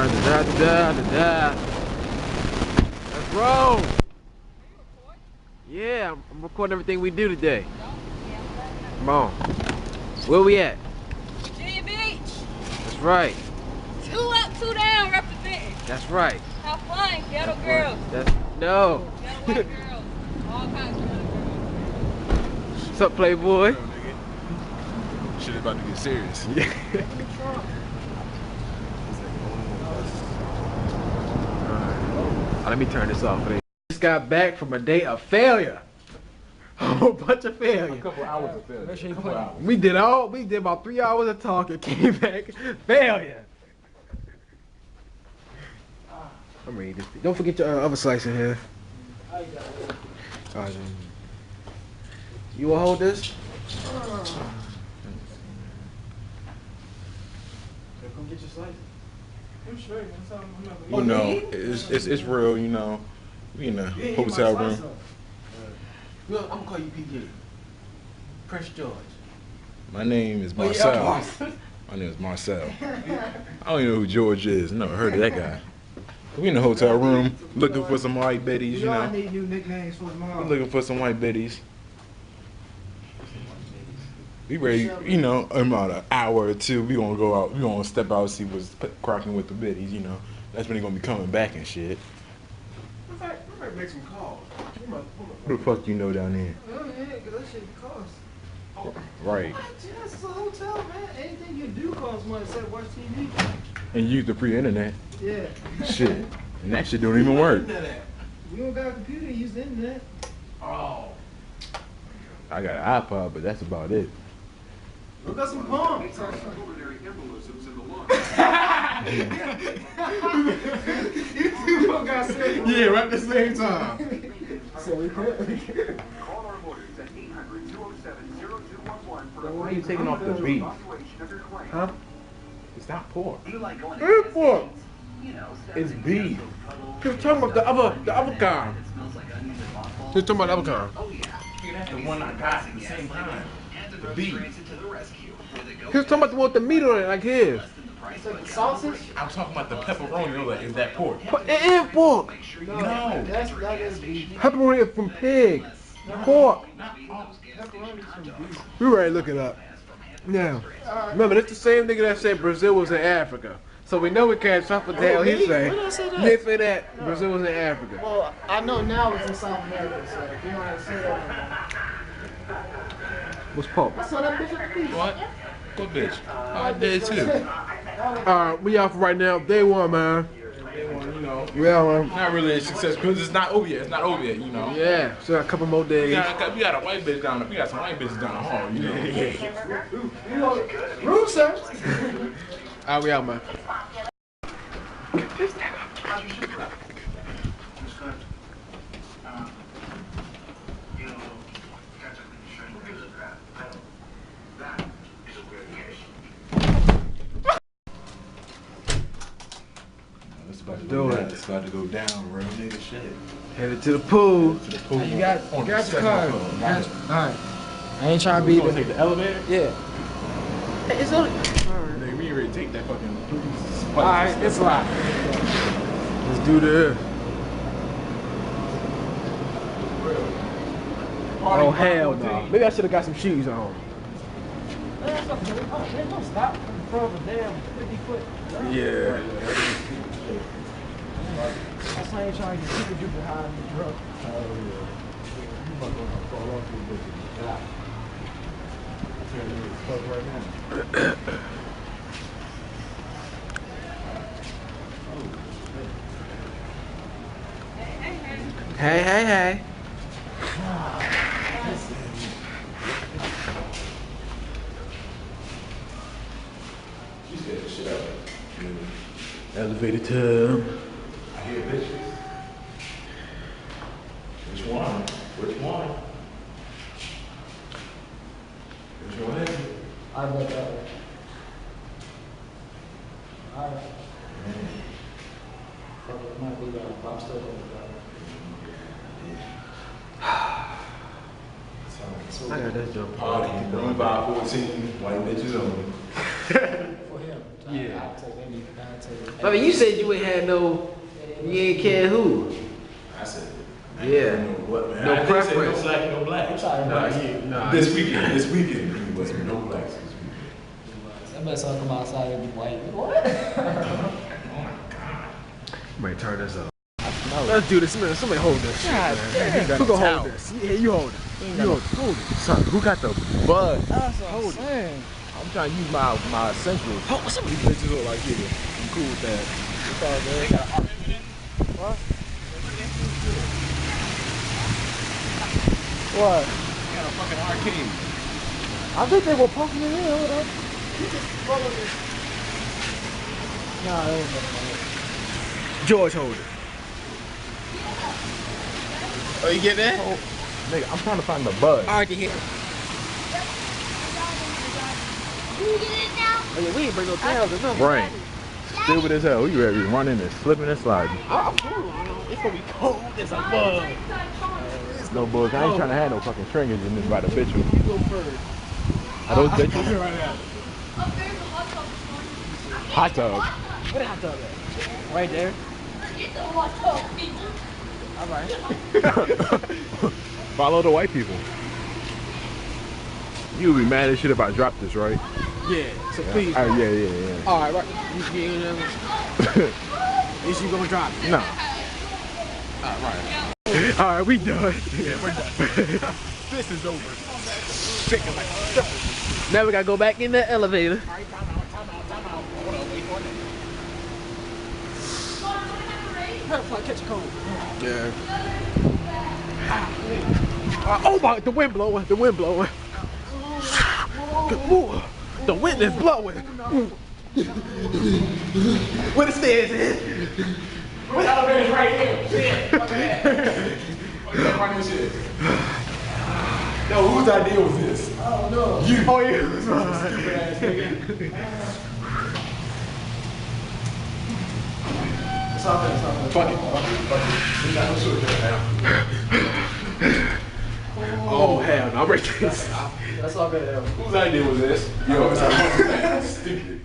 Let's roll. Yeah, I'm recording everything we do today. Come on. Where we at? Virginia Beach. That's right. 2 up, 2 down, representing. That's right. Have fun, ghetto girls. No. Ghetto white girls. All kinds of ghetto girls. What's up, Playboy? Shit is about to get serious. Let me turn this off. Just got back from a day of failure. A whole bunch of failure. A couple hours of failure. We did about 3 hours of talking, came back, failure. I'm ready this. Don't forget your other slice in here. Alright, you will hold this? Come get your slice. You know, it's real. You know, we in the hotel room. I'm gonna call you PJ. Prince George. My name is Marcel. My name is Marcel. I don't even know who George is. Never heard of that guy. We in the hotel room looking for some white betties. You know, I need new nicknames for tomorrow. we're looking for some white betties. We ready, you know, in about an hour or two, we gonna go out, we gonna step out and see what's cracking with the biddies, you know. That's when they gonna be coming back and shit. In fact, we better make some calls. Who the fuck you know down there? Oh yeah, cause that shit costs. Right. Yeah, this is a hotel, man. Anything you do costs money except watch TV. And use the free internet. Yeah. Shit. And that shit don't even work. We don't got a computer, use the internet. Oh. I got an iPod, but that's about it. Look at some pumps. Yeah, right at the same time. So we could. Why are you taking off the beef? Huh? It's not pork. It's pork. It's beef. You're talking about the other kind. You're talking about the other kind. That's the one I got at the same time. The beef. He was talking about the one with the meat on it, like his. Sausage? I'm talking about the pepperoni. Like, is that pork? But it is pork. No. That is beef. Pepperoni is from pig. Pork. Pepperoni's from beef. We ready to look it up. Now, remember, it's the same nigga that said Brazil was in Africa. So we know we can't trust what the hell he say. When did I say that? He didn't say that Brazil was in Africa. Well, I know now it's in South America, so if you don't have to say that. What's pork? I saw that bitch at the beach. What? What bitch? I did too. We out for right now. Day one, man. You know, Yeah, man. not really a success because it's not over yet. It's not over yet, you know. Yeah, so a couple more We days. got a white bitch down there. We got some white bitches down the hall, you know. Room service. Alright, we out, man. It's about to go down, bro. Nigga, shit. Headed to the pool. To the pool. You got On your the card. second floor. Alright. I ain't trying to be You gonna the. take the elevator? Yeah. It's only. Nigga, we ain't ready to take that fucking. Alright, it's a lot. Let's do this. Oh, hell no. Maybe I should have got some shoes on. Man, don't stop in front of a damn 50-foot. Yeah. That's why I ain't trying to get super duper high in the truck. Hey, hey, hey. Elevator time. I hear bitches. Which one? Which one? Which one is it? I bet that way. Alright. It might be that. I'm still going to I got that joke. Party, room 514, white bitches only. For him. Yeah. I'll take any. I mean, you said you ain't had no, you ain't care who. I said, Yeah. what, man? No I didn't say preference. no black, no black. Nah. This weekend, it wasn't no blacks. That better come outside and be white. What? Might turn this up. Let's do this, man. Somebody hold this. God damn. Who gonna hold this? Yeah, you hold it. You hold it. Son, who got the bud? That's what I'm saying. I'm trying to use my essentials. Oh, some of these bitches look like you. I'm cool with that. It's all good. They got an argument. What? What? They got a fucking arcade. I think they were pumping it in. Hold up. You just followed this. Nah, that was nothing. George hold it. Oh, you get that? Oh, nigga, I'm trying to find the bud. I can hit. Can you get it now? Oh, yeah, we ain't bring no tails or nothing. Brain. Stupid as hell. You ready to be running and slipping and sliding. I'm cool. It's gonna be cold as a bug. No bugs. I ain't trying to have no fucking stringers in this by the bitch. You go first. Are those bitches? Right now. Oh, there's a hot tub this morning. Hot tub. Where the hot tub at? Right there. Get the hot tub, people. All right. Follow the white people. You would be mad as shit if I dropped this, right? Yeah, so please. Yeah. All right, right. You get in there. Is you gonna drop it? No. All right, we done. Yeah, we're done. This is over. Now we gotta go back in the elevator. Time out. Hold on, wait for it. Catch a cold. Yeah. Oh my, the wind blowing. Ooh, the wind is blowing. Where the stairs is? The elevator's right here. Shit. Fuck that. Yo, whose idea was this? I don't know. You. Oh yeah. Stupid ass nigga. It's all good. Fuck it. We got no switch now. Oh hell no, I'm ready. That's all good. Whose idea was this? Yo, it's stupid.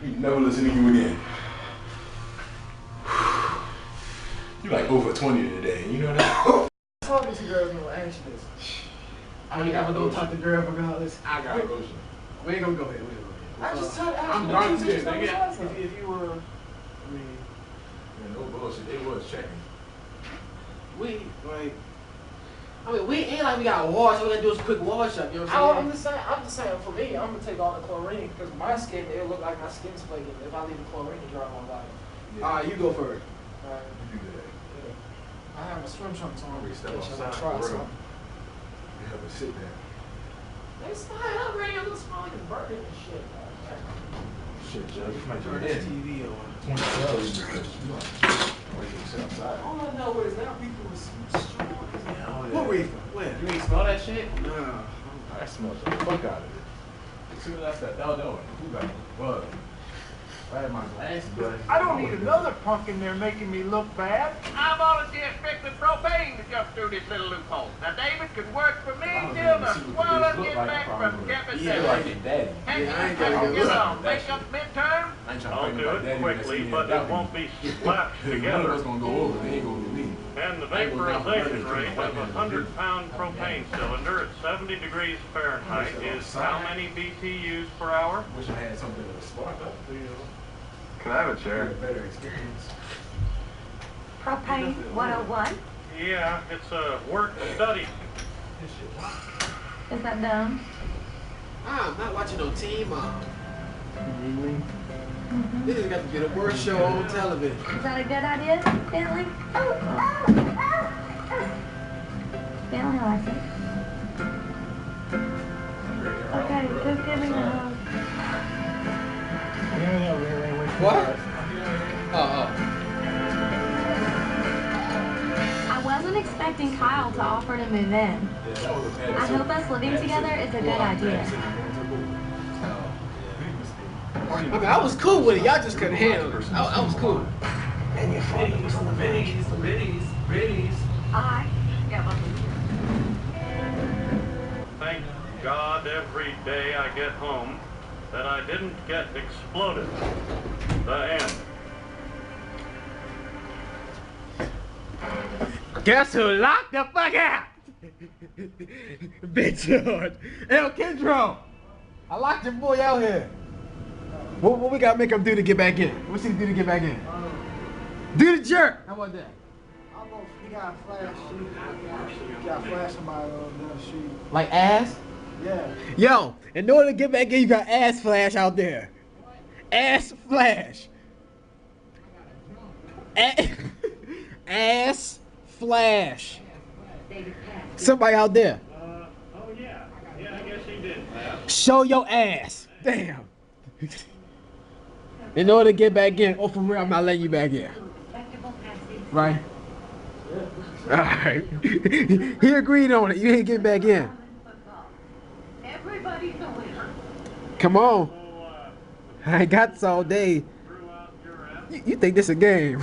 We never listen to you again. You like over 20 today, you know that? Talking to girls no anxious. I ain't gotta go talk to girl regardless. I gotta go. We ain't gonna go ahead. I just told I'm drunk too, nigga. If you were, I mean, Man, no bullshit. They was checking. we like. I mean, we ain't like we got to wash. We gotta do a quick wash up. You know what I'm I'm just saying. For me, I'm gonna take all the chlorine because my skin, it look like my skin's flaking if I leave the chlorine to dry on my body. saying? All right, you go first. Alright. You do that. I have my swim trunks on. We step Bitch, I'm outside gonna try for real. some. You have a sit down. They slide up, ready. I'm gonna smell like it's burning and shit. Shit, Judge. You might Turn turn this in. TV on. 20 hours because you want to sit outside. All I know is now people are strong. What reefer? When? You ain't smell that shit? Nah. I smelled the fuck out of it. As soon as I said, no, who got the bug? I had my glasses, but I don't need another punk in there making me look bad. I volunteer strictly propane to jump through this little loophole. Now, David can work for me till the swallow get back from campus. yeah, like your daddy. And Yeah, I ain't you gonna can go get up. on makeup midterm. I ain't trying to I'll fight do my it daddy quickly, unless but he it won't be slapped One of together. us gonna go over, they ain't gonna do me. And the vaporization rate of a 100-pound propane cylinder at 70 degrees Fahrenheit is how many BTUs per hour? Wish I had something to spark up, you know. Can I have a chair? Better experience. Propane 101. Yeah, it's a work study. Is that dumb? I'm not watching no Teen Mom. This has got to be the worst show on television. Is that a good idea, Bentley? Bentley likes it. Okay, go give me the hug. What? I wasn't expecting Kyle to offer to move in. I hope us living together is a good idea. I mean, I was cool with it. Y'all just couldn't handle it. I was cool. And your bitties. I Thank God every day I get home that I didn't get exploded. The end. Guess who locked the fuck out? Big George. El Kendro. I locked your boy out here. What we gotta make him do to get back in? What's he do to get back in? Do the jerk. How about that? Almost, he got a flash shoot. He got flash somebody on the shoot. Like ass? Yeah. Yo, in order to get back in, you got ass flash out there. Ass flash. Ass flash. Somebody out there. Oh yeah. Yeah, I guess he did. Show your ass. Damn. In order to get back in, oh for real, I'm not letting you back in. Right? Alright. He agreed on it. You ain't getting back in. Everybody's a winner. Come on. I ain't got this all day. You think this a game?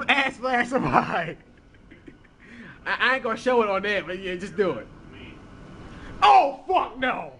Ass flash somebody. I ain't gonna show it on there, but yeah, just do it. Oh fuck no!